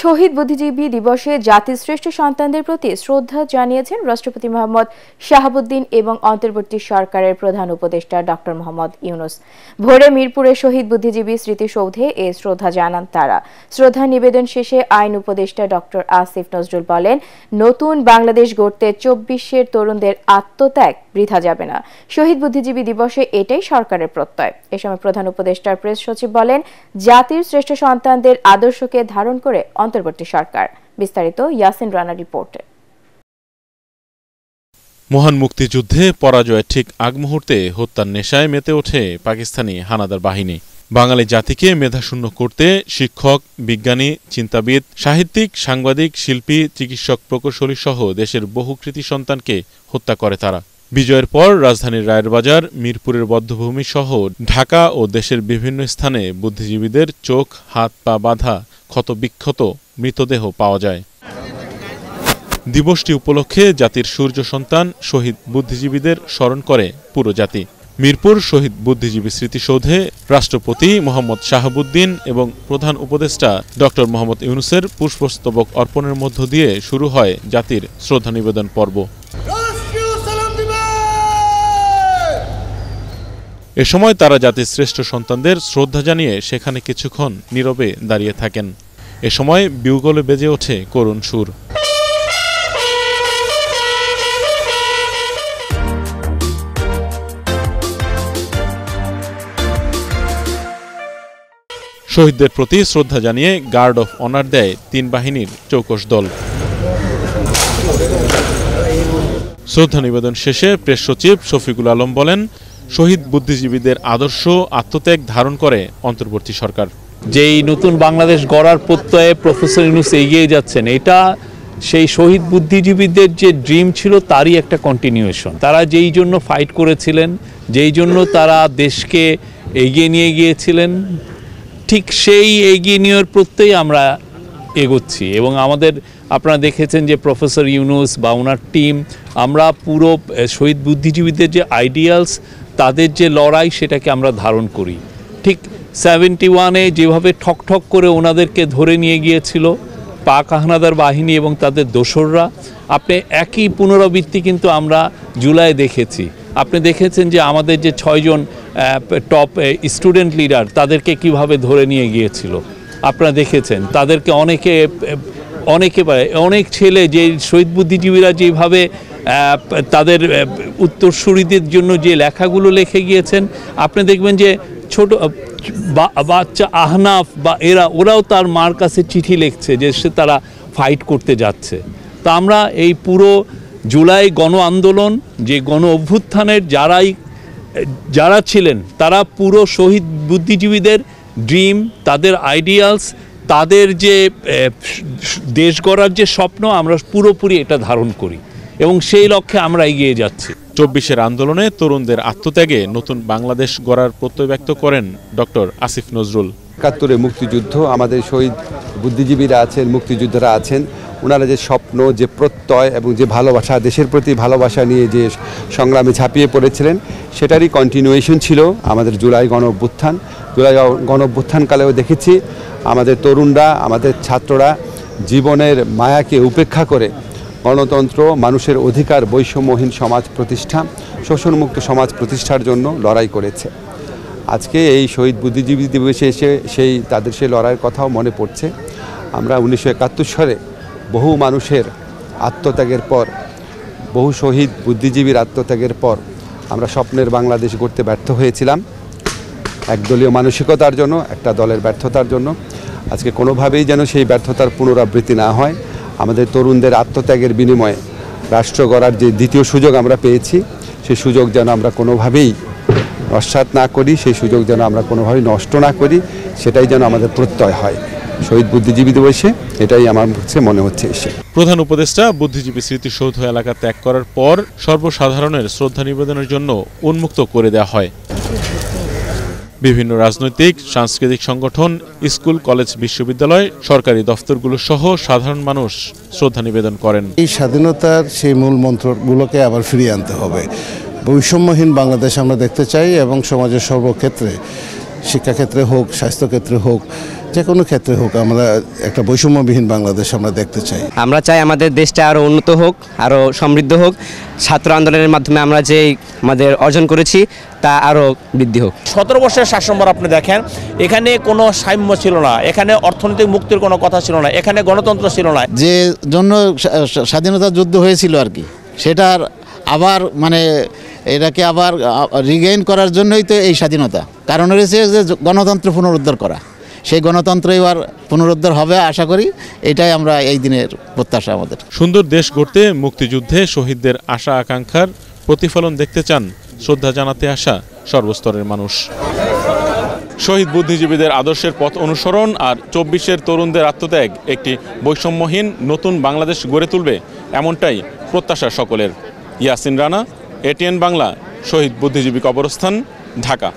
শহীদ বুদ্ধিজীবী দিবসে জাতির শ্রেষ্ঠ সন্তানদের প্রতি শ্রদ্ধা জানিয়েছেন রাষ্ট্রপতি মোহাম্মদ শাহাবুদ্দিন এবং অন্তর্বর্তী সরকারের প্রধান উপদেষ্টা ডক্টর মোহাম্মদ ইউনূস। ভোরে মিরপুরে শহীদ বুদ্ধিজীবী স্মৃতিসৌধে এ শ্রদ্ধা জানান তারা। শ্রদ্ধা নিবেদন শেষে আইন উপদেষ্টা ডক্টর আসিফ নজরুল বলেন, নতুন বাংলাদেশ গড়তে ২৪-এর তরুণদের আত্মত্যাগ বৃথা যাবে না। শহীদ বুদ্ধিজীবী দিবসে এটাই সরকারের প্রত্যয়। এ সময় প্রধান উপদেষ্টার প্রেস সচিব বলেন, জাতির শ্রেষ্ঠ সন্তানদের আদর্শকে ধারণ করে অন্তর্বর্তী সরকার। বিস্তারিত ইয়াসিন রানা রিপোর্টে। মহান মুক্তিযুদ্ধে পরাজয়ের ঠিক আগ মুহূর্তে হত্যার নেশায় মেতে ওঠে পাকিস্তানি হানাদার বাহিনী। বাঙালি জাতিকে মেধাশূন্য করতে শিক্ষক, বিজ্ঞানী, চিন্তাবিদ, সাহিত্যিক, সাংবাদিক, শিল্পী, চিকিৎসক, প্রকৌশলী সহ দেশের বহু কৃতি সন্তানকে হত্যা করে তারা। বিজয়ের পর রাজধানীর রায়ের বাজার, মিরপুরের বধ্যভূমি সহ ঢাকা ও দেশের বিভিন্ন স্থানে বুদ্ধিজীবীদের চোখ, হাত, পা বাঁধা ক্ষতবিক্ষত মৃতদেহ পাওয়া যায়। দিবসটি উপলক্ষে জাতির সূর্য সন্তান শহীদ বুদ্ধিজীবীদের স্মরণ করে পুরো জাতি। মিরপুর শহীদ বুদ্ধিজীবী স্মৃতিসৌধে রাষ্ট্রপতি মোহাম্মদ শাহাবুদ্দিন এবং প্রধান উপদেষ্টা ডক্টর মোহাম্মদ ইউনূসের পুষ্পস্তবক অর্পণের মধ্য দিয়ে শুরু হয় জাতির শ্রদ্ধা নিবেদন পর্ব। এ সময় তারা জাতির শ্রেষ্ঠ সন্তানদের শ্রদ্ধা জানিয়ে সেখানে কিছুক্ষণ নীরবে দাঁড়িয়ে থাকেন। এ সময় বিউগলে বেজে ওঠে করুণ সুর। শহীদদের প্রতি শ্রদ্ধা জানিয়ে গার্ড অফ অনার দেয় ৩ বাহিনীর চৌকস দল। শ্রদ্ধা নিবেদন শেষে প্রেস সচিব শফিকুল আলম বলেন, শহীদ বুদ্ধিজীবীদের আদর্শ আত্মত্যাগ ধারণ করে অন্তর্বর্তী সরকার। যেই নতুন বাংলাদেশ গড়ার প্রত্যয়ে প্রফেসর ইউনূস এগিয়ে যাচ্ছেন, এটা সেই শহীদ বুদ্ধিজীবীদের যে ড্রিম ছিল তারই একটা কন্টিনিউয়েশন। তারা যেই জন্য ফাইট করেছিলেন, যেই জন্য তারা দেশকে এগিয়ে নিয়ে গিয়েছিলেন, ঠিক সেই এগিয়ে নেওয়ার প্রত্যয়েই আমরা এগোচ্ছি। এবং আপনারা দেখেছেন যে প্রফেসর ইউনূস বা ওনার টিম, আমরা পুরো শহীদ বুদ্ধিজীবীদের যে আইডিয়ালস, তাদের যে লড়াই, সেটাকে আমরা ধারণ করি। ঠিক 71-এ যেভাবে ঠক করে ওনাদেরকে ধরে নিয়ে গিয়েছিল পাক হানাদার বাহিনী এবং তাদের দোসররা, আপনি একই পুনরাবৃত্তি কিন্তু আমরা জুলাই দেখেছি। আপনি দেখেছেন যে আমাদের যে 6 জন টপ স্টুডেন্ট লিডার, তাদেরকে কিভাবে ধরে নিয়ে গিয়েছিল। আপনারা দেখেছেন তাদেরকে অনেক ছেলে, যে শহীদ বুদ্ধিজীবীরা যেভাবে তাদের উত্তরসূরিদের জন্য যে লেখাগুলো লিখে গিয়েছেন, আপনি দেখবেন যে ছোট বাচ্চা আহনাফ বা ওরাও তার মার কাছে চিঠি লিখছে যে তারা ফাইট করতে যাচ্ছে। তো আমরা এই পুরো জুলাই গণ আন্দোলন, যে গণ অভ্যুত্থানের যারা ছিলেন, তারা পুরো শহীদ বুদ্ধিজীবীদের ড্রিম, তাদের আইডিয়ালস, তাদের যে দেশ গড়ার যে স্বপ্ন, আমরা পুরোপুরি এটা ধারণ করি এবং সেই লক্ষ্যে আমরা এগিয়ে যাচ্ছি। 24-এর আন্দোলনে তরুণদের আত্মত্যাগে নতুন বাংলাদেশ গড়ার প্রত্যয় ব্যক্ত করেন ডক্টর আসিফ নজরুল। ৭১-এ মুক্তিযুদ্ধ, আমাদের শহীদ বুদ্ধিজীবীরা আছেন, মুক্তিযোদ্ধারা আছেন, ওনারা যে স্বপ্ন, যে প্রত্যয় এবং যে ভালোবাসা, দেশের প্রতি ভালোবাসা নিয়ে যে সংগ্রামে ঝাঁপিয়ে পড়েছিলেন, সেটারই কন্টিনিউয়েশন ছিল আমাদের জুলাই গণ অভ্যুত্থান। জুলাই গণ অভ্যুত্থানকালেও দেখেছি আমাদের তরুণরা, আমাদের ছাত্ররা জীবনের মায়াকে উপেক্ষা করে গণতন্ত্র, মানুষের অধিকার, বৈষম্যহীন সমাজ প্রতিষ্ঠা, শোষণমুক্ত সমাজ প্রতিষ্ঠার জন্য লড়াই করেছে। আজকে এই শহীদ বুদ্ধিজীবী দিবসে এসে তাদের সেই লড়াইয়ের কথাও মনে পড়ছে। আমরা 1971 সালে বহু মানুষের আত্মত্যাগের পর, বহু শহীদ বুদ্ধিজীবীর আত্মত্যাগের পর আমরা স্বপ্নের বাংলাদেশ গড়তে ব্যর্থ হয়েছিলাম, একদলীয় মানসিকতার জন্য, একটা দলের ব্যর্থতার জন্য। আজকে কোনোভাবেই যেন সেই ব্যর্থতার পুনরাবৃত্তি না হয়। আমাদের তরুণদের আত্মত্যাগের বিনিময়ে রাষ্ট্র গড়ার যে দ্বিতীয় সুযোগ আমরা পেয়েছি, সেই সুযোগ যেন আমরা কোনোভাবেই নস্যাৎ না করি, সেই সুযোগ যেন আমরা কোনোভাবেই নষ্ট না করি, সেটাই যেন আমাদের প্রত্যয় হয় শহীদ বুদ্ধিজীবী দিবসে। এটাই আমার কাছে মনে হচ্ছে। প্রধান উপদেষ্টা বুদ্ধিজীবী স্মৃতিসৌধ এলাকা ত্যাগ করার পর সর্বসাধারণের শ্রদ্ধা নিবেদনের জন্য উন্মুক্ত করে দেওয়া হয়। বিভিন্ন রাজনৈতিক, সাংস্কৃতিক সংগঠন, স্কুল, কলেজ, বিশ্ববিদ্যালয়, সরকারি দফতরগুলো সহ সাধারণ মানুষ শ্রদ্ধা নিবেদন করেন। এই স্বাধীনতার সেই মূল মন্ত্রগুলোকে আবার ফিরিয়ে আনতে হবে। বৈষম্যহীন বাংলাদেশ আমরা দেখতে চাই এবং সমাজের সর্বক্ষেত্রে, শিক্ষাক্ষেত্রে হোক, স্বাস্থ্যক্ষেত্রে হোক, যে কোনো ক্ষেত্রে হোক আমরা একটা বৈষম্যবিহীন বাংলাদেশ আমরা দেখতে চাই। আমরা চাই আমাদের দেশটা আরও উন্নত হোক, আরও সমৃদ্ধ হোক। ছাত্র আন্দোলনের মাধ্যমে আমরা যে আমাদের অর্জন করেছি তা আরও বৃদ্ধি হোক। 17 বছরের শাসনভার আপনি দেখেন, এখানে কোনো সাম্য ছিল না, এখানে অর্থনৈতিক মুক্তির কোনো কথা ছিল না, এখানে গণতন্ত্র ছিল না। যে জন্য স্বাধীনতা যুদ্ধ হয়েছিল আর কি, সেটার আবার মানে এটাকে আবার রিগেইন করার জন্যই তো এই স্বাধীনতা। কারণ হয়েছে যে গণতন্ত্র পুনরুদ্ধার করা, সেই গণতন্ত্র এবার পুনরুদ্ধার হবে আশা করি। এটাই আমরা এই দিনের প্রত্যাশা আমাদের। সুন্দর দেশ গড়তে মুক্তিযুদ্ধে শহীদদের আশা আকাঙ্ক্ষার প্রতিফলন দেখতে চান শ্রদ্ধা জানাতে আসা সর্বস্তরের মানুষ। শহীদ বুদ্ধিজীবীদের আদর্শের পথ অনুসরণ আর 24-এর তরুণদের আত্মত্যাগ একটি বৈষম্যহীন নতুন বাংলাদেশ গড়ে তুলবে, এমনটাই প্রত্যাশা সকলের। ইয়াসিন রানা, এটিএন বাংলা, শহীদ বুদ্ধিজীবী কবরস্থান, ঢাকা।